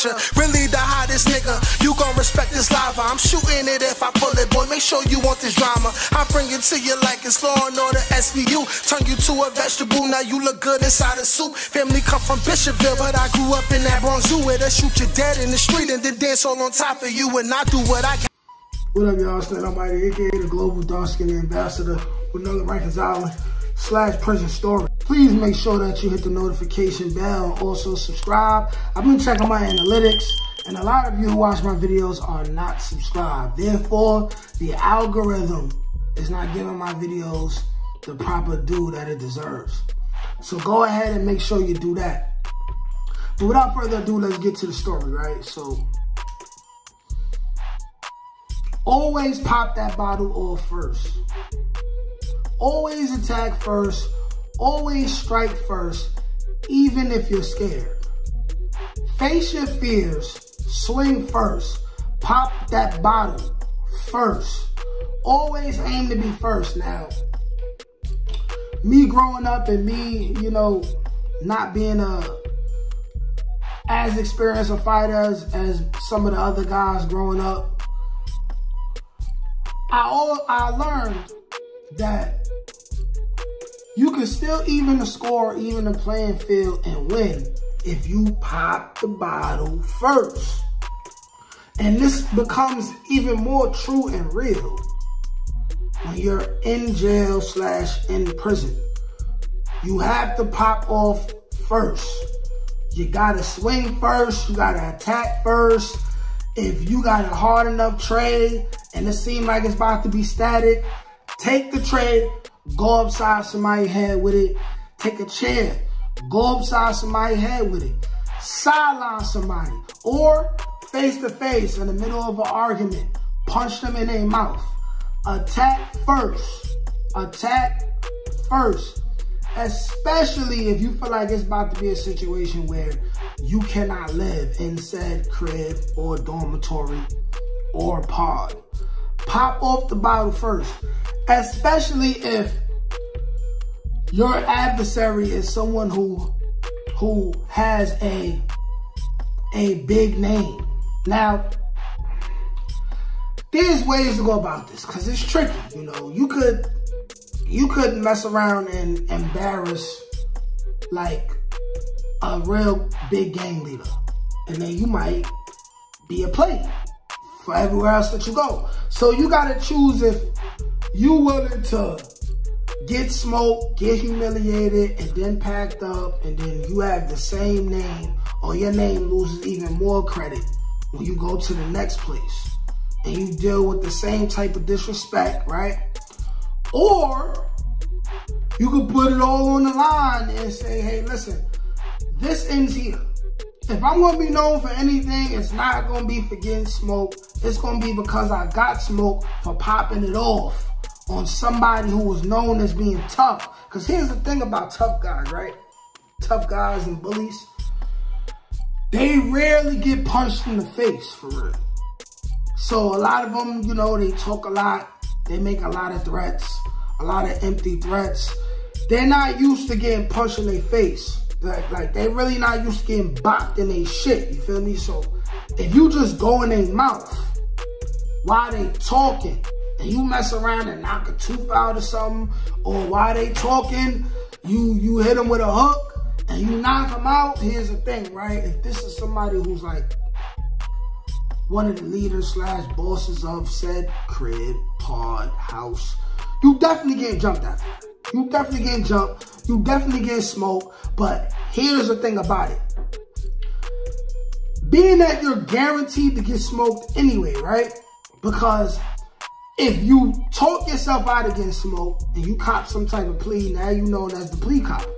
picture. Really the hottest nigga, you gon' respect this lava. I'm shooting it if I pull it, boy, make sure you want this drama. I bring it to you like it's Law and Order SVU. Turn you to a vegetable, now you look good inside a soup. Family come from Bishopville, but I grew up in that Bronx Zoo where they shoot you dead in the street and then dance all on top of you, and I do what I can. What up, y'all? It's Nobody, aka the Global Dark Skin Ambassador with another Rikers Island / prison story. Please make sure that you hit the notification bell and also subscribe. I've been checking my analytics, and a lot of you who watch my videos are not subscribed. Therefore, the algorithm is not giving my videos the proper due that it deserves. So go ahead and make sure you do that. But without further ado, let's get to the story, right? So, always pop that bottle off first. Always attack first. Always strike first, even if you're scared. Face your fears. Swing first. Pop that bottle first. Always aim to be first. Now, me growing up and me, you know, not being as experienced a fighter as some of the other guys growing up, I learned that you can still even the score, even the playing field, and win if you pop the bottle first. And this becomes even more true and real when you're in jail / in prison. You have to pop off first. You gotta swing first. You gotta attack first. If you got a hard enough trade and it seems like it's about to be static, take the trade, go upside somebody's head with it. Take a chair, go upside somebody's head with it. Sideline somebody, or face to face in the middle of an argument, punch them in their mouth. Attack first. Attack first. Especially if you feel like it's about to be a situation where you cannot live in said crib or dormitory or pod. Pop off the bottle first. Especially if your adversary is someone who has a big name. Now, there's ways to go about this because it's tricky. You know, you could mess around and embarrass like a real big gang leader, and then you might be a play for everywhere else that you go. So you gotta choose if you willing to get smoked, get humiliated, and then packed up, and then you have the same name, or your name loses even more credit when you go to the next place, and you deal with the same type of disrespect, right? Or you could put it all on the line and say, hey, listen, this ends here. If I'm going to be known for anything, it's not going to be for getting smoked. It's going to be because I got smoked for popping it off on somebody who was known as being tough. Because here's the thing about tough guys, right? Tough guys and bullies, they rarely get punched in the face, for real. So a lot of them, you know, they talk a lot. They make a lot of threats, a lot of empty threats. They're not used to getting punched in their face. Like they really not used to getting bopped in their shit, you feel me? So if you just go in their mouth while they talking and you mess around and knock a tooth out or something, or while they talking, you hit them with a hook and you knock them out, here's the thing, right? If this is somebody who's like one of the leaders / bosses of said crib, pod, house, you definitely getting jumped after that. You definitely getting jumped. You definitely getting smoked. But here's the thing about it. Being that you're guaranteed to get smoked anyway, right? Because if you talk yourself out of getting smoked and you cop some type of plea, now you known as the plea cop. You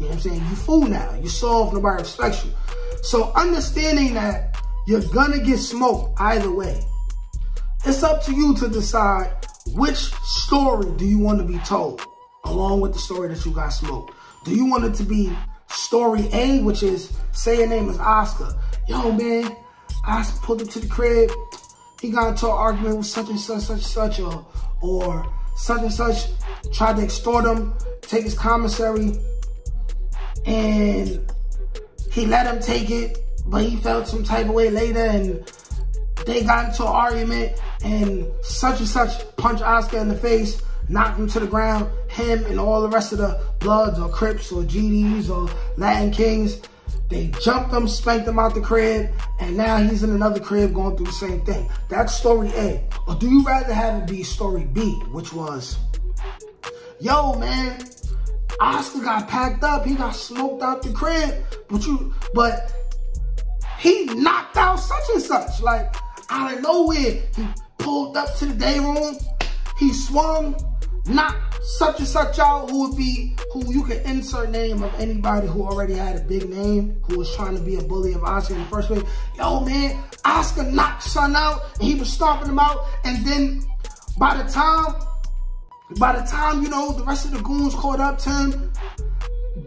know what I'm saying? You fool now. You soft, nobody respects you. So understanding that you're gonna get smoked either way, it's up to you to decide which story do you want to be told along with the story that you got smoked. Do you want it to be story A, which is, say your name is Oscar. Yo, man, Oscar pulled up to the crib. He got into an argument with such and such, or such and such tried to extort him, take his commissary, and he let him take it. but he felt some type of way later, and they got into an argument, and such punched Oscar in the face, knocked him to the ground. Him and all the rest of the Bloods or Crips or GDs or Latin Kings, they jumped him, spanked him out the crib, and now he's in another crib going through the same thing. That's story A. Or do you rather have it be story B, which was, yo, man, Oscar got packed up, he got smoked out the crib, but he knocked out such and such. Like, out of nowhere, he pulled up to the day room, he swung, knocked such and such out, who you could insert name of anybody who already had a big name, who was trying to be a bully of Oscar in the first place. Yo, man, Oscar knocked son out, and he was stomping him out, and then by the time, you know, the rest of the goons caught up to him,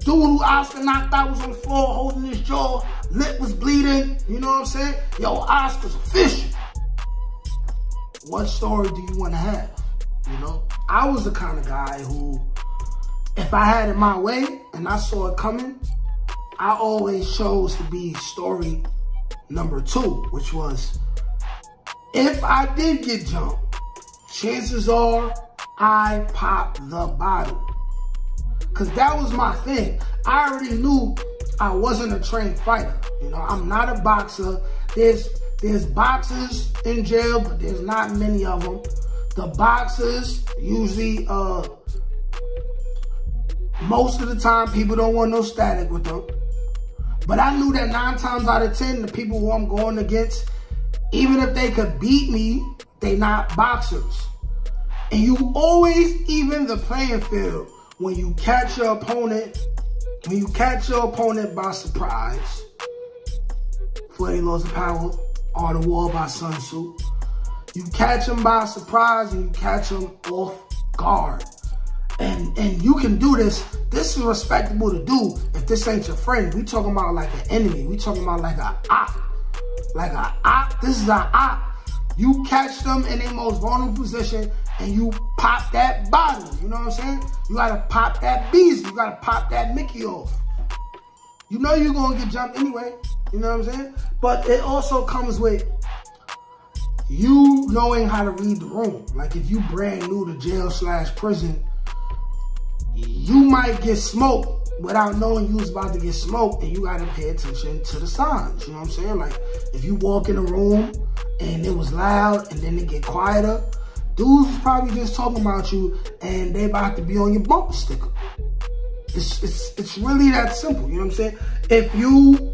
dude who Oscar knocked out was on the floor holding his jaw, lip was bleeding, you know what I'm saying? Yo, Oscar's official. What story do you want to have? You know, I was the kind of guy who, if I had it my way and I saw it coming, I always chose to be story number 2, which was, if I did get jumped, chances are I popped the bottle. Because that was my thing. I already knew I wasn't a trained fighter. You know, I'm not a boxer. There's boxers in jail, but there's not many of them. The boxers, usually, most of the time, people don't want no static with them. But I knew that 9 times out of 10, the people who I'm going against, even if they could beat me, they not boxers. And you always even the playing field when you catch your opponent, by surprise. 40 Laws of Power, Art of War by Sun Tzu. You catch them by surprise and you catch them off guard. And you can do this. This is respectable to do if this ain't your friend. We talking about like an enemy. We talking about like a op. Like a op. This is an op. You catch them in their most vulnerable position and you pop that bottle. You know what I'm saying? You gotta pop that beast. You gotta pop that Mickey off. You know you're gonna get jumped anyway. You know what I'm saying? But it also comes with you knowing how to read the room. Like if you brand new to jail/prison, you might get smoked without knowing you was about to get smoked, and you gotta pay attention to the signs. You know what I'm saying? Like if you walk in a room and it was loud and then it get quieter, dudes is probably just talking about you and they about to be on your bumper sticker. It's really that simple. You know what I'm saying? If you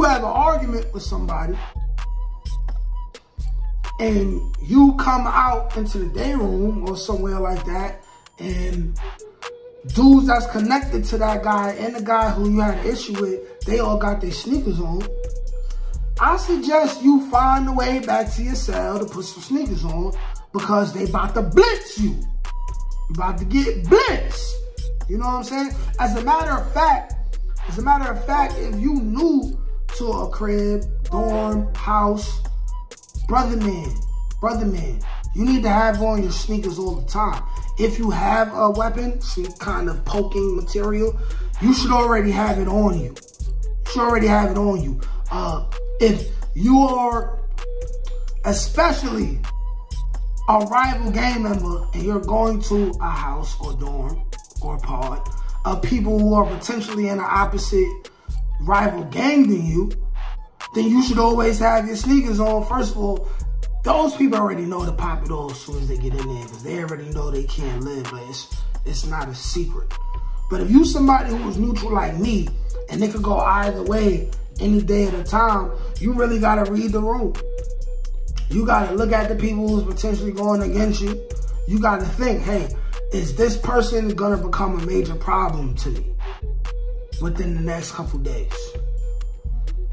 have an argument with somebody and you come out into the day room or somewhere like that, and dudes that's connected to that guy and the guy who you had an issue with, they all got their sneakers on, I suggest you find a way back to your cell to put some sneakers on, because they about to blitz you. You about to get blitzed. You know what I'm saying? As a matter of fact, if you new to a crib, dorm, house, brother man, you need to have on your sneakers all the time. If you have a weapon, some kind of poking material, you should already have it on you. If you are especially a rival gang member and you're going to a house or dorm or pod of people who are potentially in an opposite rival gang than you, then you should always have your sneakers on. First of all, those people already know to pop it off as soon as they get in there, because they already know they can't live, but it's not a secret. But if you somebody who is neutral like me, and it could go either way any day at a time, you really got to read the room. You got to look at the people who's potentially going against you. You got to think, hey, is this person going to become a major problem to me within the next couple days?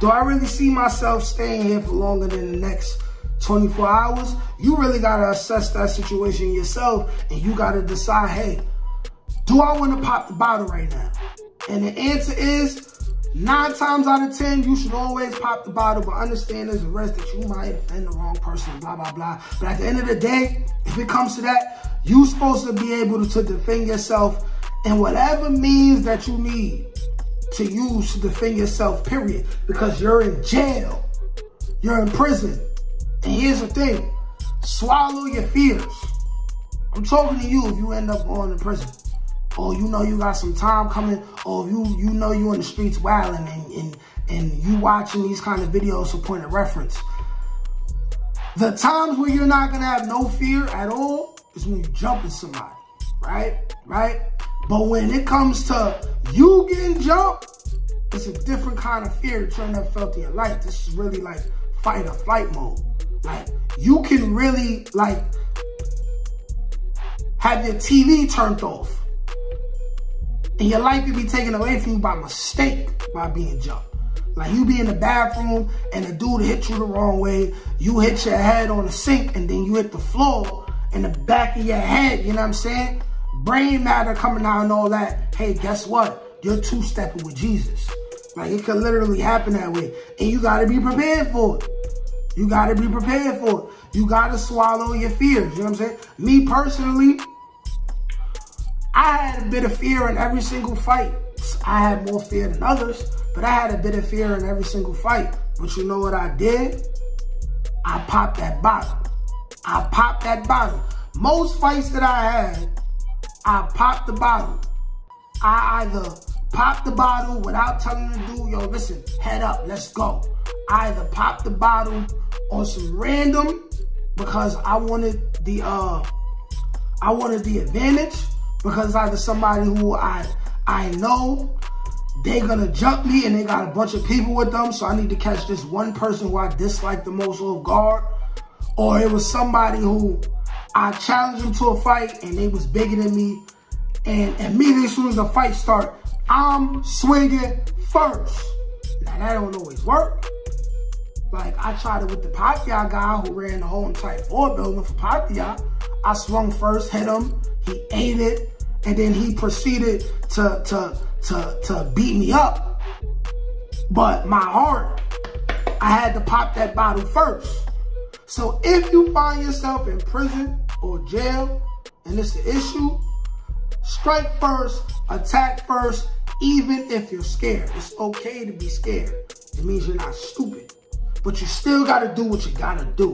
Do I really see myself staying here for longer than the next 24 hours? You really got to assess that situation yourself, and you got to decide, hey, do I want to pop the bottle right now? And the answer is, 9 times out of 10, you should always pop the bottle, but understand there's a risk that you might offend the wrong person, blah, blah, blah. But at the end of the day, if it comes to that, you're supposed to be able to defend yourself in whatever means that you need to use to defend yourself, period. Because you're in jail. You're in prison. And here's the thing. Swallow your fears. I'm talking to you if you end up going to prison. Or you know you got some time coming. Or you know you in the streets wilding and you watching these kind of videos for point of reference. The times where you're not going to have no fear at all is when you jump at somebody. Right? But when it comes to you getting jumped, it's a different kind of fear that you never felt in your life. This is really like fight or flight mode. Like, you can really, like, have your TV turned off. And your life could be taken away from you by mistake by being jumped. Like, you be in the bathroom and the dude hit you the wrong way. You hit your head on the sink and then you hit the floor in the back of your head. You know what I'm saying? Brain matter coming out and all that. Hey, guess what? You're two-stepping with Jesus. Like, it could literally happen that way. And you got to be prepared for it. You got to be prepared for it. You got to swallow your fears. You know what I'm saying? Me personally, I had a bit of fear in every single fight. I had more fear than others, but I had a bit of fear in every single fight. But you know what I did? I popped that bottle. I popped that bottle. Most fights that I had, I popped the bottle. I either popped the bottle without telling the dude, yo, listen, head up, let's go. I either popped the bottle on some random because I wanted the advantage, because either somebody who I know they gonna jump me and they got a bunch of people with them, so I need to catch this one person who I dislike the most off guard, or it was somebody who I challenged them to a fight and they was bigger than me, and immediately as soon as the fight start, I'm swinging first. Now that don't always work. Like, I tried it with the Pacquiao guy who ran the whole entire floor building for Pacquiao. I swung first, hit him, he ate it, and then he proceeded to beat me up. But my heart, I had to pop that bottle first. So if you find yourself in prison or jail and it's an issue, strike first, attack first, even if you're scared. It's okay to be scared. It means you're not stupid. But you still got to do what you got to do.